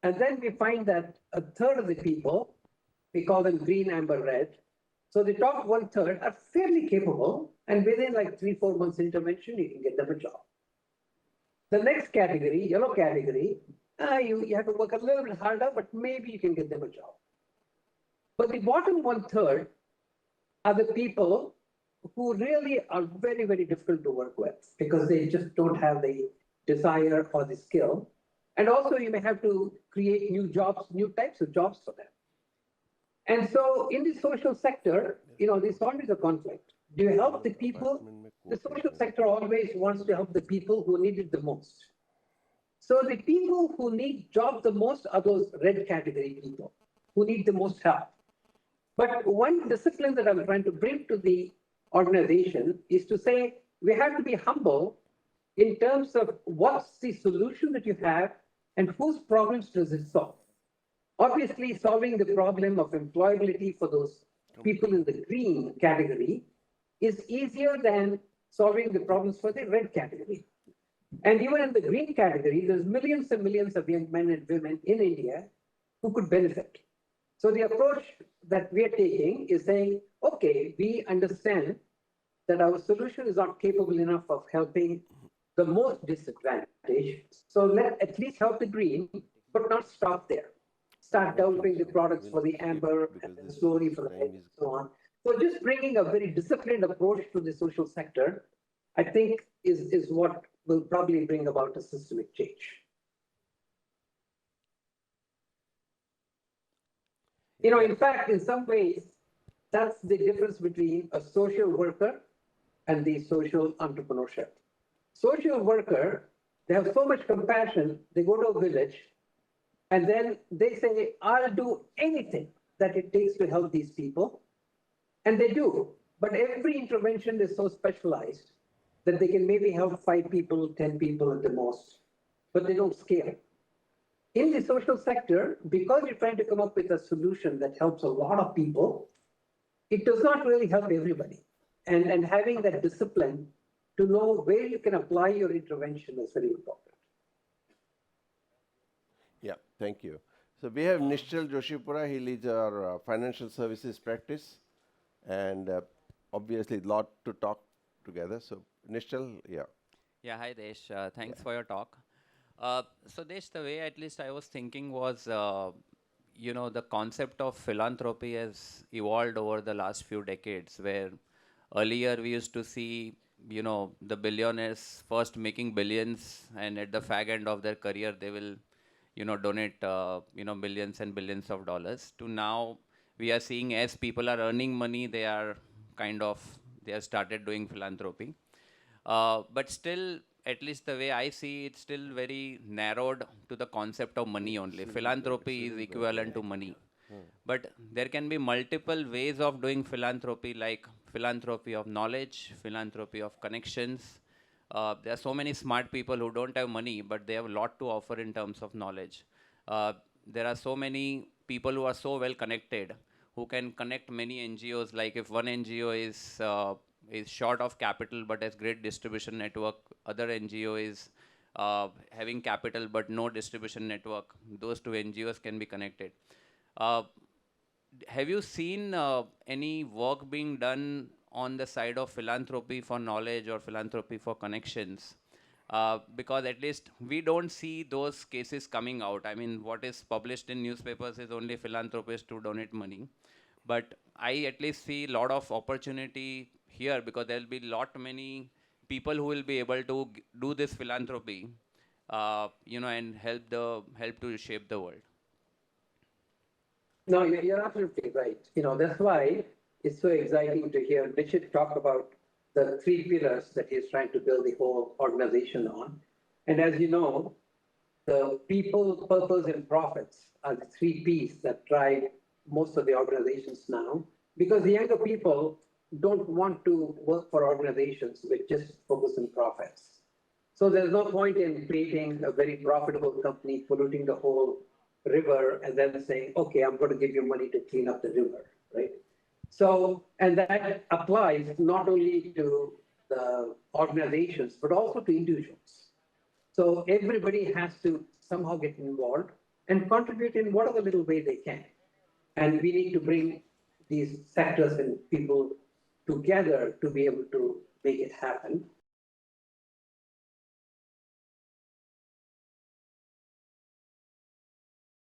And then we find that a third of the people, we call them green, amber, red. So the top one third are fairly capable, and within like 3-4 months intervention, you can get them a job. The next category, yellow category, you have to work a little bit harder, but maybe you can get them a job. But the bottom one third are the people who really are very, very difficult to work with because they just don't have the desire or the skill. And also you may have to create new jobs, new types of jobs for them. And so in the social sector, there's always a conflict. Do you help the people? The social sector always wants to help the people who need it the most. So the people who need jobs the most are those red category people who need the most help. But one discipline that I'm trying to bring to the organization is to say we have to be humble in terms of what's the solution that you have and whose problems does it solve. Obviously, solving the problem of employability for those people in the green category is easier than solving the problems for the red category. And even in the green category, there's millions and millions of young men and women in India who could benefit. So the approach that we are taking is saying, okay, we understand that our solution is not capable enough of helping the most disadvantaged. So let at least help the green, but not stop there. Start developing the products for the amber and then slowly for the red and so on. So just bringing a very disciplined approach to the social sector, I think is what will probably bring about a systemic change. In fact, in some ways, that's the difference between a social worker and the social entrepreneurship. Social worker, they have so much compassion, they go to a village and then they say, I'll do anything that it takes to help these people. And they do. But every intervention is so specialized that they can maybe help 5 people, 10 people at the most, but they don't scale. In the social sector, because you're trying to come up with a solution that helps a lot of people, it does not really help everybody. And having that discipline to know where you can apply your intervention is very important. Yeah, thank you. So we have Nishith Joshipura. He leads our financial services practice, and obviously a lot to talk together. So Nishith, yeah. Yeah, hi Desh. Thanks for your talk. So Desh, the way at least I was thinking was, the concept of philanthropy has evolved over the last few decades, where earlier we used to see, the billionaires first making billions, and at the fag end of their career, they will, donate, billions and billions of dollars. To now, we are seeing as people are earning money, they have started doing philanthropy. But still, at least the way I see it's still very narrowed to the concept of money only. Philanthropy is equivalent to money. But there can be multiple ways of doing philanthropy, like philanthropy of knowledge, philanthropy of connections. There are so many smart people who don't have money, but they have a lot to offer in terms of knowledge. There are so many people who are so well connected, who can connect many NGOs. Like if one NGO is short of capital but has great distribution network, other NGO is having capital but no distribution network, those two NGOs can be connected. Have you seen any work being done on the side of philanthropy for knowledge or philanthropy for connections? Because at least we don't see those cases coming out. I mean, what is published in newspapers is only philanthropists to donate money. But I at least see a lot of opportunity here, because there will be many people who will be able to do this philanthropy, and help to shape the world. No, you're absolutely right. That's why it's so exciting to hear Nishith talk about the 3 pillars that he's trying to build the whole organization on. And as you know, the people, purpose, and profits are the 3 Ps that drive most of the organizations now, because the younger people don't want to work for organizations which just focus on profits. So there's no point in creating a very profitable company, polluting the whole river, and then saying, okay, I'm going to give you money to clean up the river, right? So, and that applies not only to the organizations, but also to individuals. So everybody has to somehow get involved. and contribute in whatever little way they can. And we need to bring these sectors and people together to be able to make it happen.